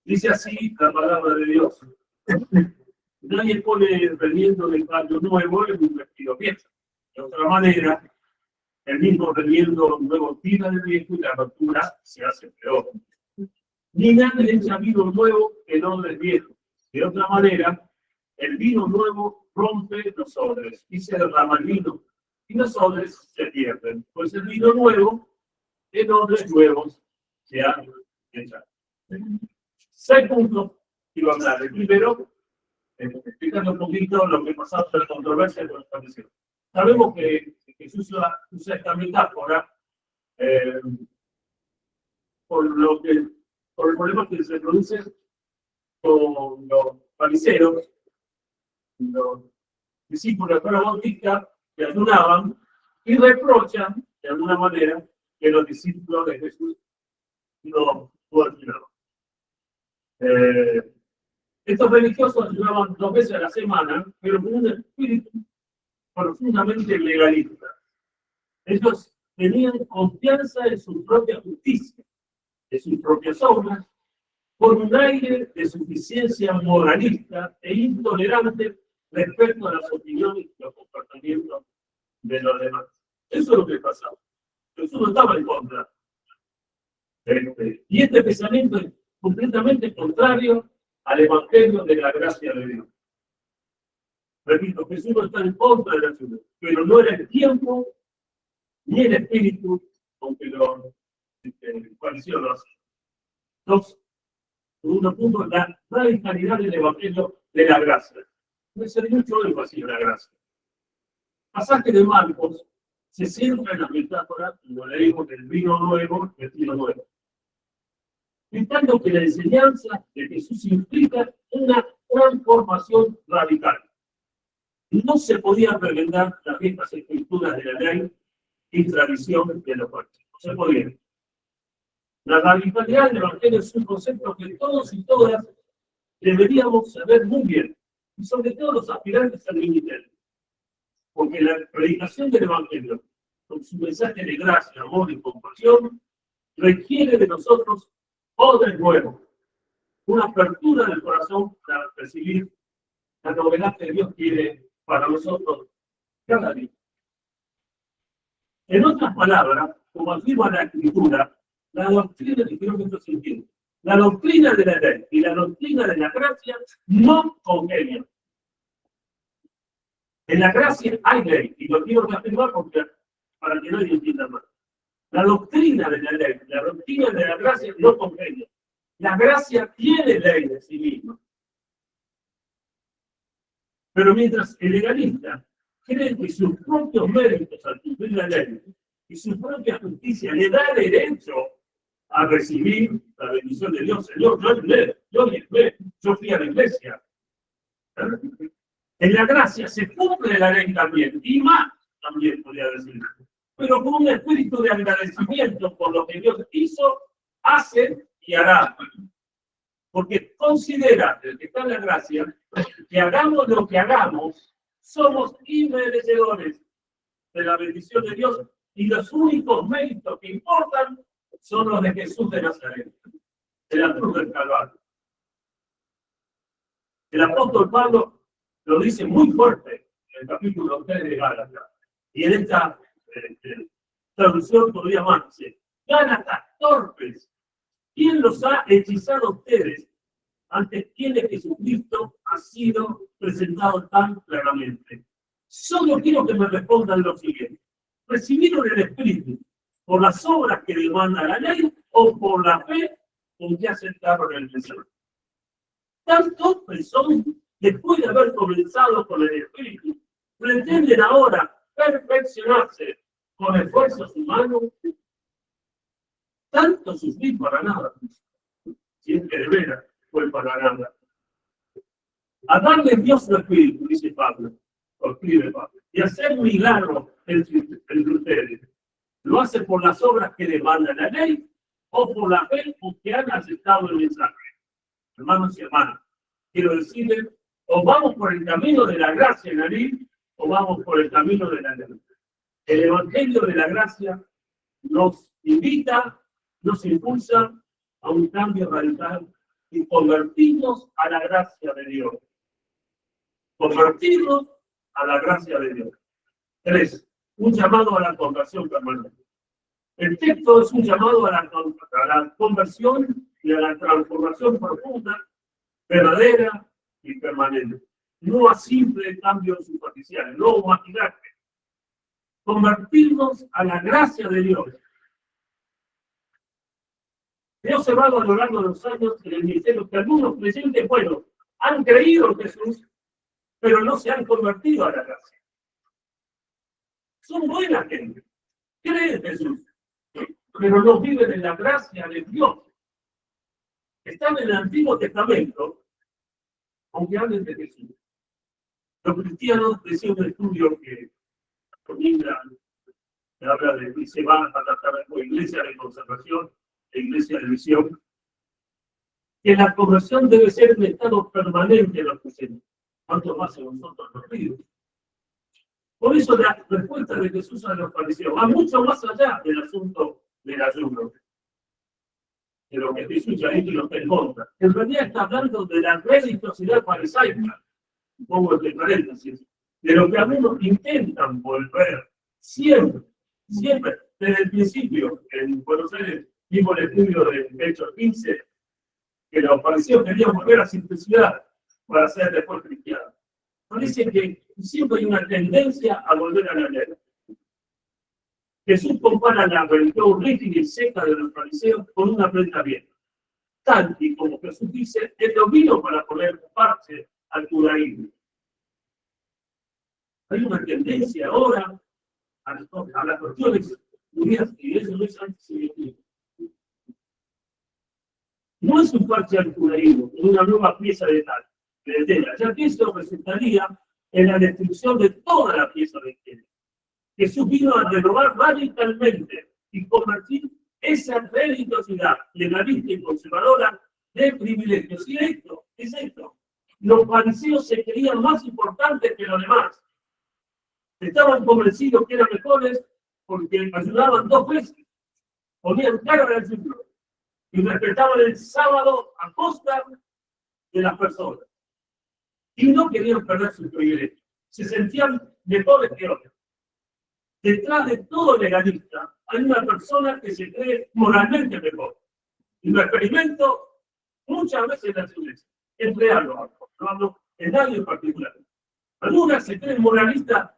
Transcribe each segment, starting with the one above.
Dice así la palabra de Dios. Nadie pone el remiendo de paño nuevo en un vestido viejo. De otra manera, el mismo remiendo nuevo tira del viejo y la rotura se hace peor. Ni nadie echa vino nuevo en odres viejos. De otra manera, el vino nuevo rompe los odres y se derrama el vino, y los odres se pierden, pues el vino nuevo en odres nuevos se ha echado. 6 puntos que iba a hablar. El primero, explicando un poquito lo que pasaba en la controversia con los fariseos. Sabemos que Jesús usa esta metáfora por el problema que se produce con los fariseos, los discípulos de la Bautista, que ayunaban y reprochan de alguna manera que los discípulos de Jesús no ayunaban. Estos religiosos ayunaban 2 veces a la semana, pero con un espíritu profundamente legalista. Ellos tenían confianza en su propia justicia, en sus propias obras, con un aire de suficiencia moralista e intolerante respecto a las opiniones y los comportamientos de los demás. Eso es lo que pasaba. Jesús no estaba en contra. Y este pensamiento es completamente contrario al Evangelio de la gracia de Dios. Repito, Jesús no está en contra de la ciudad, pero no era el tiempo ni el espíritu con que lo pareció lo hace. Entonces, segundo punto, la radicalidad del Evangelio de la gracia. No es mucho énfasis en la gracia. Pasaje de Marcos se centra en la metáfora, como leímos, del vino nuevo, vestido nuevo. Explicando que la enseñanza de Jesús implica una transformación radical. No se podían remendar las viejas escrituras de la ley y tradición de los pueblos. No se podían. La radicalidad del Evangelio es un concepto que todos y todas deberíamos saber muy bien, y sobre todo los aspirantes al ministerio. Porque la predicación del Evangelio, con su mensaje de gracia, amor y compasión, requiere de nosotros odres nuevos, una apertura del corazón para recibir la novedad que Dios quiere para nosotros cada día. En otras palabras, como afirma la Escritura, la doctrina, y creo que esto se entiende, la doctrina de la ley y la doctrina de la gracia no congenian. En la gracia hay ley, y lo quiero afirmar porque, para que nadie entienda más. La doctrina de la ley, la doctrina de la gracia no congenian. La gracia tiene ley de sí misma. Pero mientras el legalista cree que sus propios méritos al cumplir la ley y su propia justicia le da derecho a recibir la bendición de Dios. Señor, yo fui a la iglesia. En la gracia se cumple la ley también, y más también podría decir. Pero con un espíritu de agradecimiento por lo que Dios hizo, hace y hará. Porque considera, el que está en la gracia, que hagamos lo que hagamos, somos inmerecedores de la bendición de Dios, y los únicos méritos que importan son los de Jesús de Nazaret, de la cruz del Calvario. El apóstol Pablo lo dice muy fuerte en el capítulo 3 de Gálatas, y en esta traducción todavía más dice: Gálatas torpes, ¿quién los ha hechizado a ustedes ante quienes Jesucristo ha sido presentado tan claramente? Solo quiero que me respondan lo siguiente: ¿recibieron el Espíritu por las obras que demanda la ley o por la fe con que aceptaron el mensaje? Tanto son, después de haber comenzado con el Espíritu, pretenden ahora perfeccionarse con esfuerzos humanos. Tanto sufrir para nada, si es que de veras fue para nada. A darle Dios su Espíritu, dice Pablo, o escribe Pablo, y hacer milagros entre ustedes. ¿Lo hace por las obras que demanda la ley o por la fe con que han aceptado el mensaje? Hermanos y hermanas, quiero decirles, o vamos por el camino de la gracia en la ley, o vamos por el camino de la ley. El Evangelio de la gracia nos invita, nos impulsa a un cambio radical y convertirnos a la gracia de Dios. Convertirnos a la gracia de Dios. 3. Un llamado a la conversión permanente. El texto es un llamado a la conversión y a la transformación profunda, verdadera y permanente. No a simple cambios superficiales, no maquinaje. Convertirnos a la gracia de Dios. Dios se va valorando a los años en el ministerio que algunos creyentes, bueno, han creído en Jesús, pero no se han convertido a la gracia. Son buena gente, creen en Jesús, pero no viven en la gracia de Dios. Están en el Antiguo Testamento, aunque hablen de Jesús. Los cristianos, decía un estudio que habla de que se van a tratar como iglesia de conservación e iglesia de visión, que la conversión debe ser un estado permanente en los creyentes, cuanto más en nosotros los ríos. Por eso la respuesta de Jesús a los fariseos va mucho más allá del asunto del ayuno, de lo que Jesús ya dijo y lo que él monta. En realidad está hablando de la religiosidad farisaica, pongo entre paréntesis, de lo que algunos intentan volver siempre, desde el principio. En Buenos Aires vimos el estudio de Hechos 15, que los fariseos querían volver a simplicidad para ser después cristianos. Parece que siempre hay una tendencia a volver a la ley. Jesús compara la religión rígida y seca de los fariseos con una prenda vieja. Tal y como Jesús dice, él lo vino para poner parte al judaísmo. Hay una tendencia ahora a las cuestiones judías y eso no es antisemítico. No es un parche al judaísmo, es una nueva pieza de tela, ya que eso resultaría en la destrucción de toda la pieza de tela. Jesús vino a renovar radicalmente y convertir esa religiosidad legalista y conservadora de privilegios. Y esto es esto. Los fariseos se creían más importantes que los demás. Estaban convencidos que eran mejores porque ayudaban 2 veces. Ponían cara al templo y respetaban el sábado a costa de las personas. Y no querían perder sus privilegios. Se sentían mejores que otros. Detrás de todo legalista hay una persona que se cree moralmente mejor. Y lo experimento muchas veces en las iglesias. Es real, no hablo en nadie en particular. Algunas se creen moralistas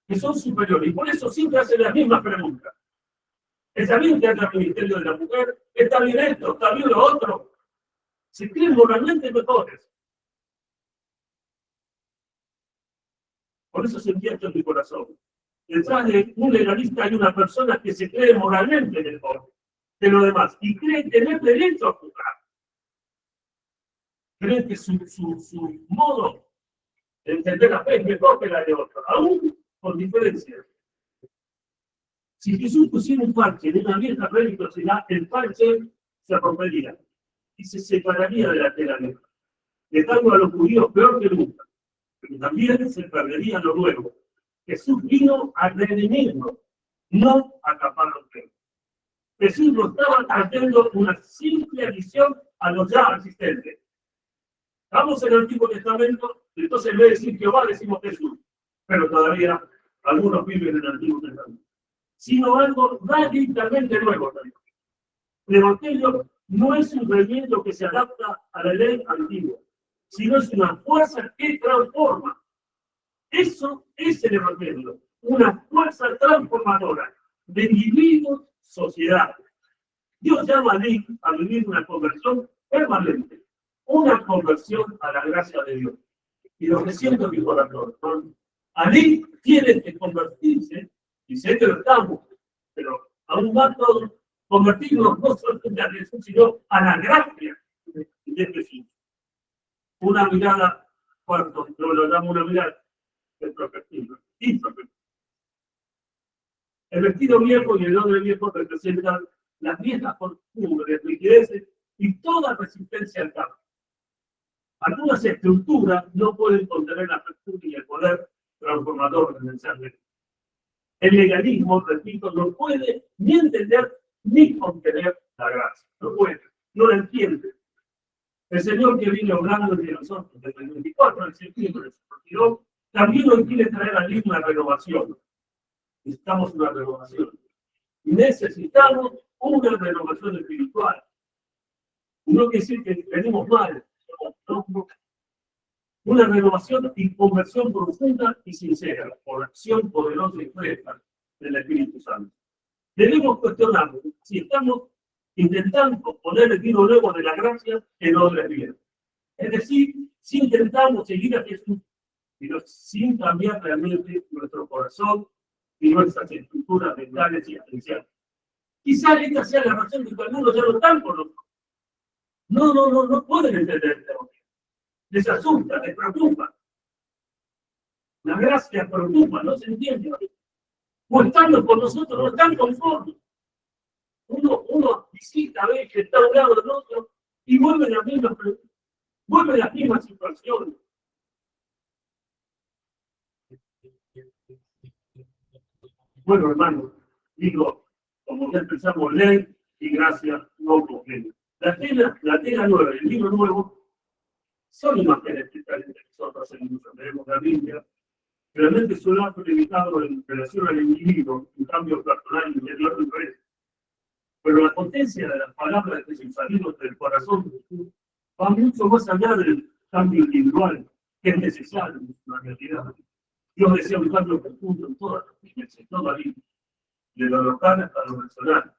que son superiores y por eso siempre hacen las mismas preguntas. ¿Está bien que haya el ministerio de la mujer? ¿Está bien esto? ¿Está bien lo otro? Se creen moralmente mejores. Por eso sentía esto en mi corazón. Detrás de un legalista hay una persona que se cree moralmente mejor que los demás y cree tener derecho a juzgar. Cree que su modo de entender la fe es mejor que la de otro, aún con diferencias. Si Jesús pusiera un parche en una vieja religiosidad, el parche se rompería y se separaría de la tela vieja, dejando a los judíos peor que nunca, pero también se perdería lo nuevo. Jesús vino a redimirnos, no a tapar los pelos. Jesús no estaba haciendo una simple adición a los ya existentes. Estamos en el Antiguo Testamento, entonces en vez de decir Jehová decimos Jesús, pero todavía algunos viven en el Antiguo Testamento. Sino algo radicalmente nuevo. El Evangelio no es un remiendo que se adapta a la ley antigua, sino es una fuerza que transforma. Eso es el Evangelio, una fuerza transformadora de individuos, sociedad. Dios llama a vivir una conversión permanente, una conversión a la gracia de Dios. Y lo que siento en mi corazón, allí tienen que convertirse, y sé que lo estamos, pero aún más todos, convertirnos no solamente a Jesús, sino a la gracia de Jesús. Una mirada, cuando lo llamo una mirada, introspectiva. El vestido viejo y el hombre viejo representan las viejas costumbres, rigideces y toda resistencia al cambio. Algunas estructuras no pueden contener la apertura y el poder transformador del mensaje. El legalismo, repito, no puede ni entender ni contener la gracia. No puede, no la entiende. El Señor que viene hablando de nosotros desde el 24 de septiembre se retiró, también nos quiere traer a una renovación. Necesitamos una renovación. Necesitamos una renovación espiritual. No quiere decir que venimos mal, no. Una renovación y conversión profunda y sincera, por acción poderosa y fresca del Espíritu Santo. Debemos cuestionarnos si estamos intentando poner el vino nuevo de la gracia en odres viejos. Es decir, si intentamos seguir a Jesús, pero sin cambiar realmente nuestro corazón y nuestras estructuras mentales y esenciales. Quizás esta sea la razón de que algunos ya no están con nosotros. No pueden entender esta cosa. Les asusta, les preocupa. La gracia preocupa, no se entiende. O estando con nosotros, no están conformes. Uno visita, ve que está a un lado del otro y vuelve las mismas situaciones. Bueno, hermanos, digo, como ya empezamos, ley y gracia no conviene. La tela nueva, el libro nuevo, son imágenes que nosotros tenemos la Biblia. Realmente son actos limitados en relación al individuo, en cambio personal y interior del rey. Pero la potencia de las palabras que se salieron del corazón de Jesús va mucho más allá del cambio individual que es necesario en la realidad. Dios desea un cambio profundo en todas las vidas, en toda la vida, de lo local hasta lo nacional.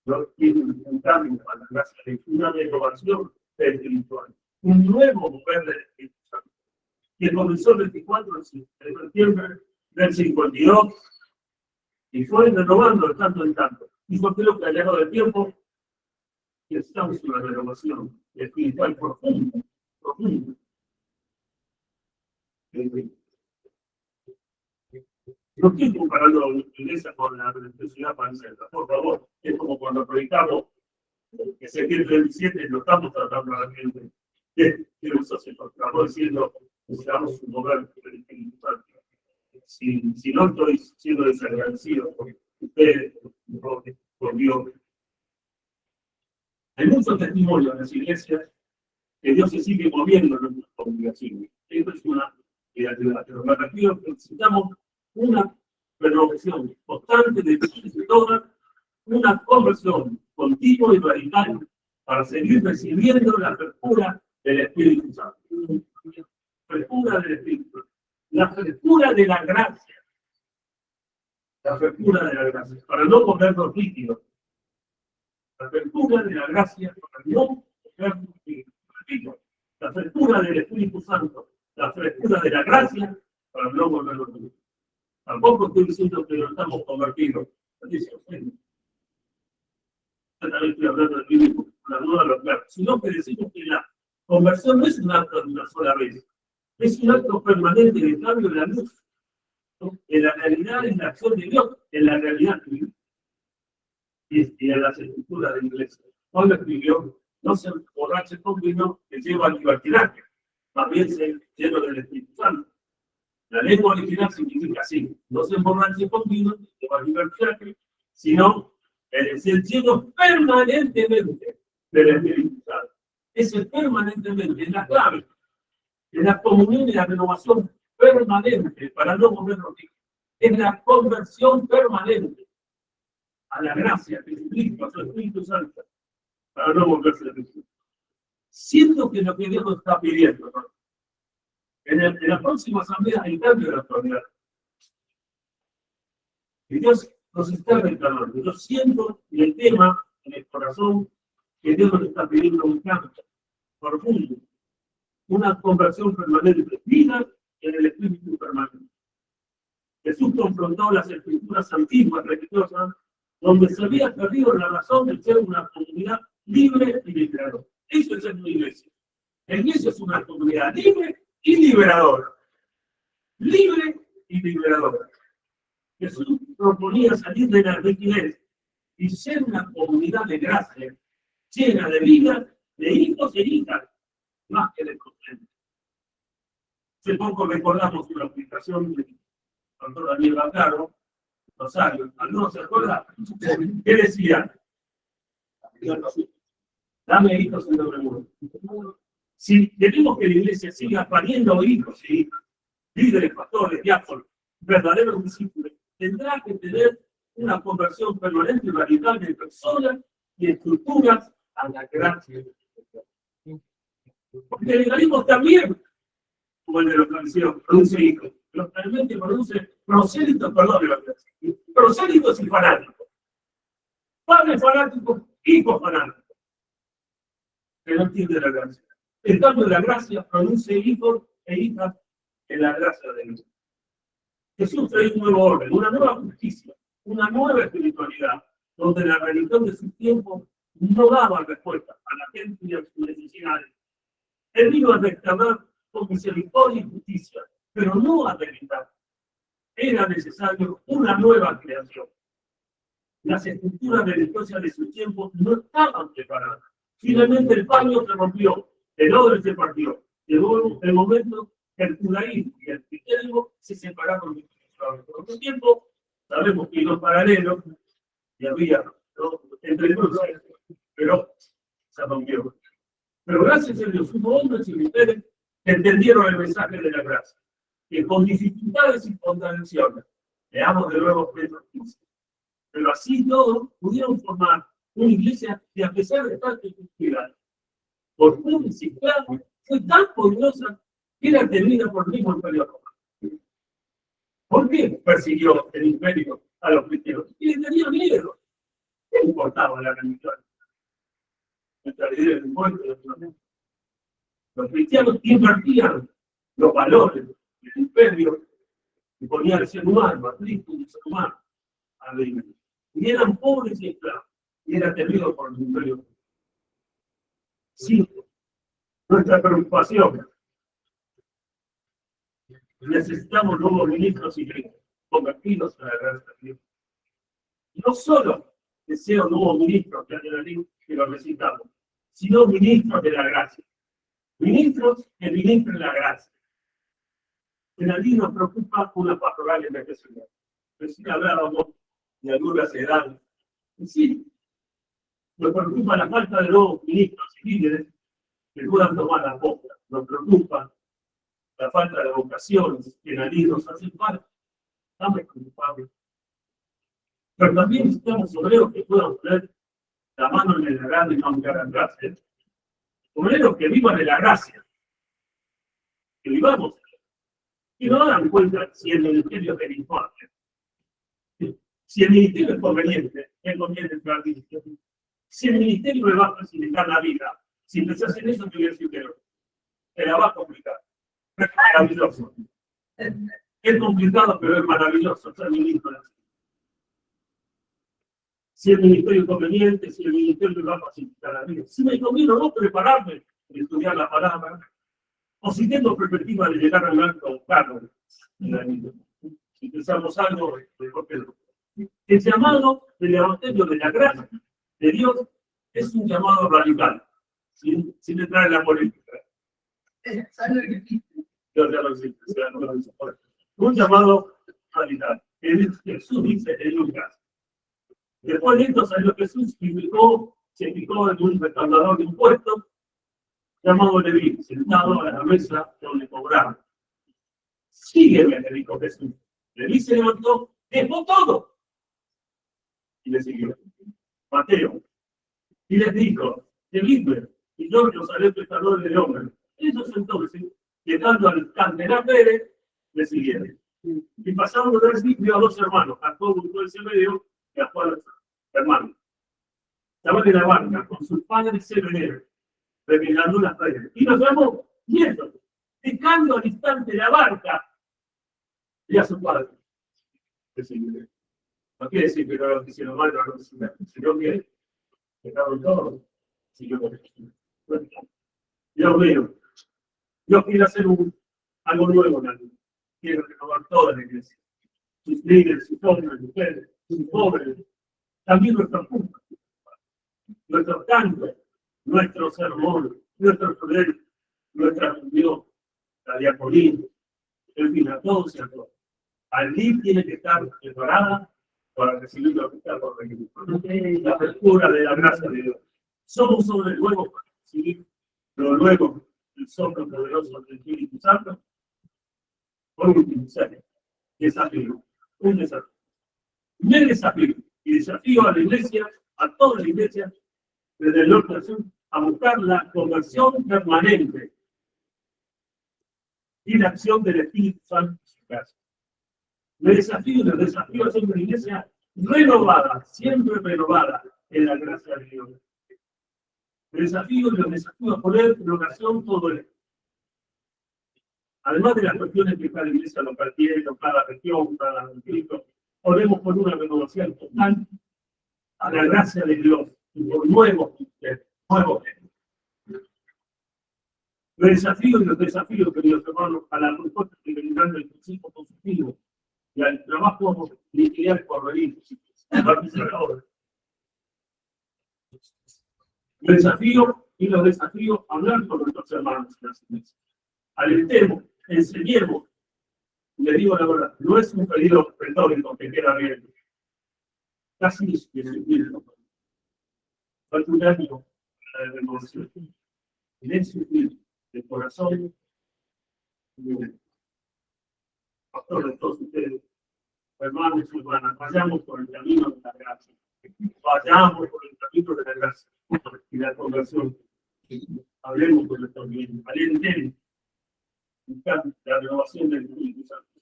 Dios tiene un cambio para la gracia de una renovación espiritual, un nuevo mover del Espíritu Santo, que comenzó el 24 de septiembre del 52 y fue renovando de tanto en tanto. Y yo creo que al largo del tiempo necesitamos una renovación espiritual profunda. No estoy comparando la iglesia con la religiosidad panceta, por favor. Es como cuando predicamos que se pierde el 17 lo estamos tratando a la gente. Que eso se lo estamos diciendo, necesitamos un mover del Espíritu Santo. Si no estoy siendo desagradecido por ustedes, por Dios. Hay muchos testimonios en las iglesias que Dios se sigue moviendo en nuestras congregaciones. Esto es una realidad. Pero me refiero que necesitamos una renovación constante de toda, una conversión continua y radical para seguir recibiendo la frescura del Espíritu Santo. Frescura del Espíritu. La frescura de la gracia. La frescura de la gracia. Para no comernos líquidos. La frescura de la gracia para no comernos líquidos. La frescura del Espíritu Santo. La frescura de la gracia para no comernos líquidos. Tampoco estoy diciendo que no estamos convertidos. Yo también estoy hablando del bíblico, la duda de los claros. Sino que decimos que la conversión no es un acto de una sola vez. Es un acto permanente de cambio de la luz. En la realidad es la acción de Dios, en la realidad y en las escrituras de la iglesia. Pablo escribió, no se emborrache con vino que lleva al libertinaje, más bien se lleno del Espíritu Santo. La lengua original significa así, no se emborrache con vino que lleva al libertinaje, sino el lleno permanentemente del Espíritu Santo. Ese permanentemente es la clave. Es la comunión y la renovación permanente para no movernos. Es la conversión permanente a la gracia de Cristo, a su Espíritu Santo, para no volverse de Cristo. Siento que lo que Dios nos está pidiendo, ¿no? En la próxima asamblea hay cambio de la autoridad. Y Dios nos está reclamando. Yo siento en el tema, en el corazón, que Dios nos está pidiendo un cambio profundo. Una conversión permanente, vida en el Espíritu permanente. Jesús confrontó las escrituras antiguas, religiosas, donde se había perdido la razón de ser una comunidad libre y liberadora. Eso es una iglesia. La iglesia es una comunidad libre y liberadora. Libre y liberadora. Jesús proponía salir de la rigidez y ser una comunidad de gracia, llena de vida, de hijos e hijas, más que de conscientes. Hace poco recordamos una aplicación de doctor Daniel Bacaro, Rosario. ¿Algunos se acuerdan? ¿Qué decía? Dame hijos en nombre mundo. Si queremos que la iglesia siga pariendo hijos y hijas, líderes, pastores, diáconos, verdaderos discípulos, tendrá que tener una conversión permanente y radical de personas y estructuras a la gracia de Dios. Porque el legalismo también, como el de los fariseos, produce hijos. Pero realmente produce prosélitos, perdón, prosélitos y fanáticos. Padres fanáticos, hijos fanáticos. Que no entienden la gracia. En cambio, la gracia produce hijos e hijas en la gracia de Dios. Jesús trae un nuevo orden, una nueva justicia, una nueva espiritualidad, donde la religión de su tiempo no daba respuesta a la gente y a sus necesidades. Él vino a reclamar con misericordia y justicia, pero no a delimitar. Era necesario una nueva creación. Las estructuras religiosas de su tiempo no estaban preparadas. Finalmente el paño se rompió, el odre se partió. Llegó el momento que el judaísmo y el cristianismo se separaron de Cristo. Por otro tiempo, sabemos que los paralelos, y había, ¿no?, entre ellos, pero se rompieron. Pero gracias a Dios, hubo hombres y mujeres que entendieron el mensaje de la gracia, que con dificultades y contradicciones, leamos de nuevo Pedro 15, pero así todos pudieron formar una iglesia que, a pesar de tanta dificultad, por un ciclado, fue tan poderosa que era temida por el mismo imperio romano. ¿Por qué persiguió el imperio a los cristianos? Y le tenía miedo. ¿Qué importaba la religión? Nuestra idea del encuentro de la mente. Los cristianos invertían los valores del imperio y ponían el ser humano, a Cristo, un ser humano, a la iglesia. Y eran pobres y esclavos, y eran temidos por el imperio. Sí, nuestra preocupación. Necesitamos nuevos ministros y convertidos a la gracia de Dios. No solo deseo nuevos ministros que lo necesitamos, sino ministros de la gracia. Ministros que ministren la gracia. En allí nos preocupa una pastoral en envejecimiento. Recién hablábamos de algunas edades. Y sí, nos preocupa la falta de nuevos ministros y líderes que puedan tomar la boca. Nos preocupa la falta de vocaciones que en allí nos hacen falta. Estamos preocupados. Pero también necesitamos obreros que puedan poner la mano en el arado y no mirar atrás. Obreros que vivan en la gracia. Que vivamos. Y no dan cuenta si el ministerio es del informe. Si el ministerio es conveniente, es conveniente entrar al ministerio. Si el ministerio me va a facilitar la vida, si empezás en eso, te voy a decir que no. Te la va a complicar. Es maravilloso. Es complicado, pero es maravilloso ser ministro de la vida. Si el ministerio es conveniente, si el ministerio me va a facilitar la vida. Si me conviene o no prepararme y estudiar la palabra, o si tengo perspectiva de llegar al alto cargo en la vida. Si pensamos algo, mejor que no. El llamado del evangelio de la gracia de Dios es un llamado radical, sin entrar en la política. Un llamado radical. Jesús dice en Lucas. Después de esto salió Jesús y se fijó en un recaudador de impuestos llamado Leví, sentado a la mesa donde cobraba. Sígueme, le dijo Jesús. Leví se levantó, dejó todo y le siguió. Mateo. Y les dijo, seguidme, y yo os haré pescadores de hombres. Ellos entonces, llegando al candelabro, le siguieron. Y pasando de allí, vio a dos hermanos, Jacobo y el Zebedeo, y a Juan, hermanos. Estaban en la barca con sus padres Zebedeo, remirando las redes. Y nos llamó, yendo, dejando al instante la barca y a su padre. Le siguieron. No quiere decir que no lo hicieron mal, no lo hicieron mal, sino que dejaron todo. Siguió con esto. Dios mío, Dios quiere hacer algo nuevo en la vida. Quiere renovar toda la iglesia. Sus líderes, sus hombres, mujeres, sus pobres, también nuestros cultos, nuestros cantos, nuestros sermones, nuestros poderes, nuestra reunión, la diaconía, en fin, a todos y a todos. Allí tiene que estar preparada para recibir lo que está por venir. La apertura de la gracia de Dios. Somos sobre el nuevo, ¿sí? Pero luego el soplo poderoso del Espíritu Santo, por último, desafío, un desafío. Un desafío, y desafío a la iglesia, a toda la iglesia, desde el norte al sur, a buscar la conversión permanente y la acción del Espíritu Santo en su casa. El desafío es una iglesia renovada, siempre renovada en la gracia de Dios. El desafío a poner en oración todo esto. Además de las cuestiones que cada iglesia local tiene, cada región, cada distrito, ponemos por una renovación total a la gracia de Dios y por nuevos. Los desafíos, queridos hermanos, a la respuesta que vendrán del principio positivo y al trabajo lineal por venir. El desafío y los desafíos a hablar con nuestros hermanos en las iglesias. Alentemos, enseñemos. Le digo la verdad, no es un pedido retórico que queda bien. Casi es que se entiende. Falta un año para la renovación. Silencio de corazón. Pastor de todos ustedes, hermanos y hermanas, vayamos por el camino de la gracia. Vayamos por el camino de la gracia y la conversión. Hablemos con nuestro bien. Alentemos. Buscar la renovación del Espíritu Santo.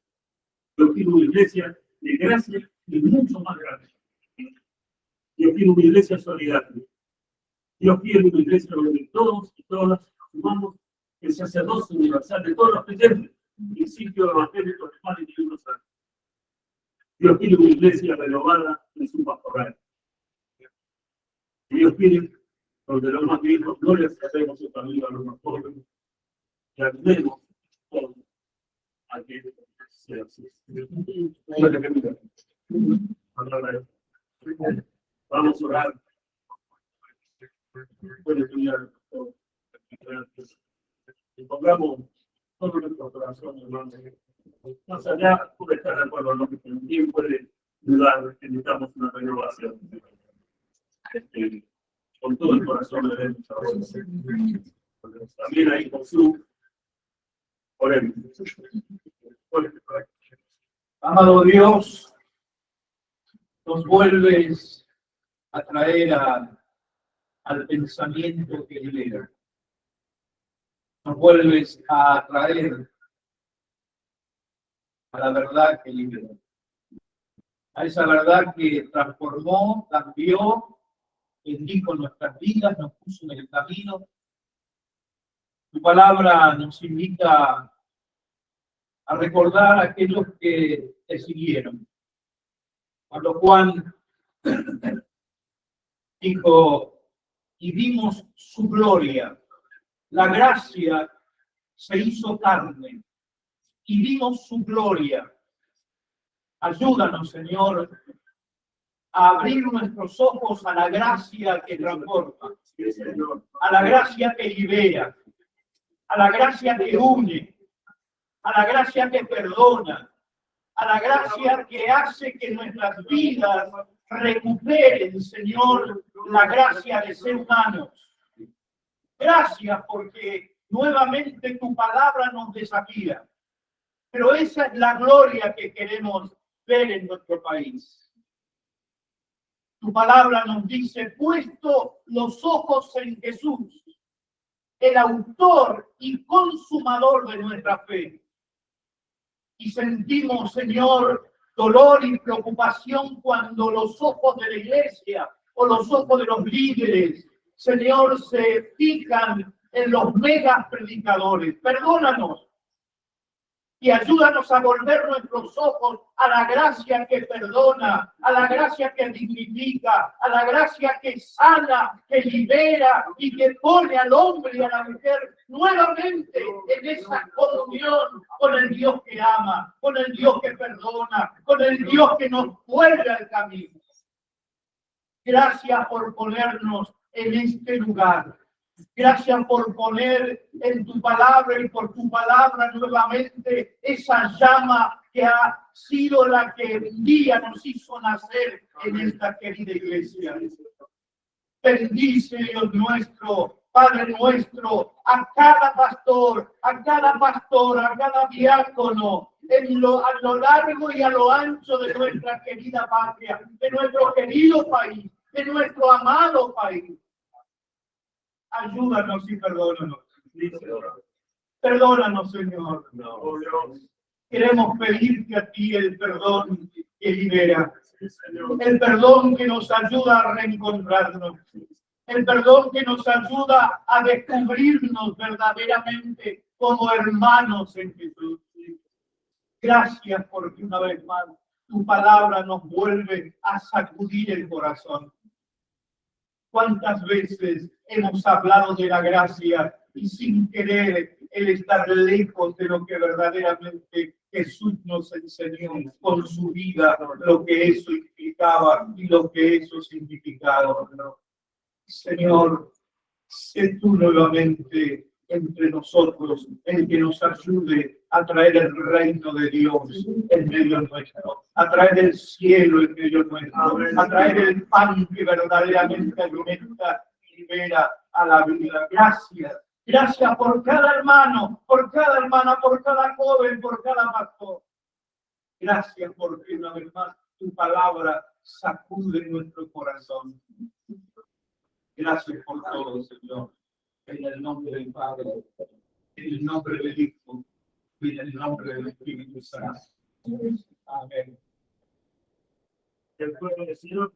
Yo quiero una iglesia de gracia y mucho más grande. Yo quiero una iglesia solidaria. Yo quiero una iglesia donde todos y todas asumamos el sacerdocio universal de todos los creyentes, principio evangélico de Padre y Dios Santo. Yo quiero una iglesia renovada en su pastoral. Dios quiere, donde los más viejos no les hacemos el camino a los más pobres, que ayudemos todos a que sea así. Vamos a orar. Puede estudiar. Y pongamos todo nuestro corazón, hermano. Más allá, puede estar de acuerdo o no, que también puede dudar que necesitamos una renovación. Con todo el corazón debemos hacer. También ahí con su oremos. Amado Dios, nos vuelves a traer al pensamiento que libera. Nos vuelves a traer a la verdad que libera. A esa verdad que transformó, cambió, bendijo nuestras vidas, nos puso en el camino. Tu palabra nos invita a recordar a aquellos que te siguieron. Cuando Juan dijo, y vimos su gloria, la gracia se hizo carne, y vimos su gloria. Ayúdanos, Señor, a abrir nuestros ojos a la gracia que transforma, a la gracia que libera, a la gracia que une, a la gracia que perdona, a la gracia que hace que nuestras vidas recuperen, Señor, la gracia de ser humanos. Gracias porque nuevamente tu palabra nos desafía. Pero esa es la gloria que queremos ver en nuestro país. Tu palabra nos dice, puesto los ojos en Jesús, el autor y consumador de nuestra fe. Y sentimos, Señor, dolor y preocupación cuando los ojos de la iglesia o los ojos de los líderes, Señor, se fijan en los megas predicadores. Perdónanos y ayúdanos a volver nuestros ojos a la gracia que perdona, a la gracia que dignifica, a la gracia que sana, que libera y que pone al hombre y a la mujer nuevamente en esa comunión con el Dios que ama, con el Dios que perdona, con el Dios que nos vuelve al camino. Gracias por ponernos en este lugar. Gracias por poner en tu palabra y por tu palabra nuevamente esa llama que ha sido la que un día nos hizo nacer en esta querida iglesia. Bendice, Dios nuestro, Padre nuestro, a cada pastor, a cada diácono, a lo largo y a lo ancho de nuestra querida patria, de nuestro querido país, de nuestro amado país. Ayúdanos y perdónanos. Perdónanos, Señor. Queremos pedirte a ti el perdón que libera, el perdón que nos ayuda a reencontrarnos, el perdón que nos ayuda a descubrirnos verdaderamente como hermanos en Jesús. Gracias porque una vez más tu palabra nos vuelve a sacudir el corazón. ¿Cuántas veces hemos hablado de la gracia y sin querer el estar lejos de lo que verdaderamente Jesús nos enseñó con su vida, lo que eso implicaba y lo que eso significaba? Señor, sé tú nuevamente entre nosotros el que nos ayude a traer el reino de Dios en medio nuestro, a traer el cielo en medio nuestro, a traer el pan que verdaderamente alimenta y libera a la vida. Gracias. Gracias por cada hermano, por cada hermana, por cada joven, por cada pastor. Gracias porque una vez más tu palabra sacude nuestro corazón. Gracias por todo, Señor. En el nombre del Padre, en el nombre del Hijo y en el nombre del Espíritu Santo. Amén. El pueblo de Señor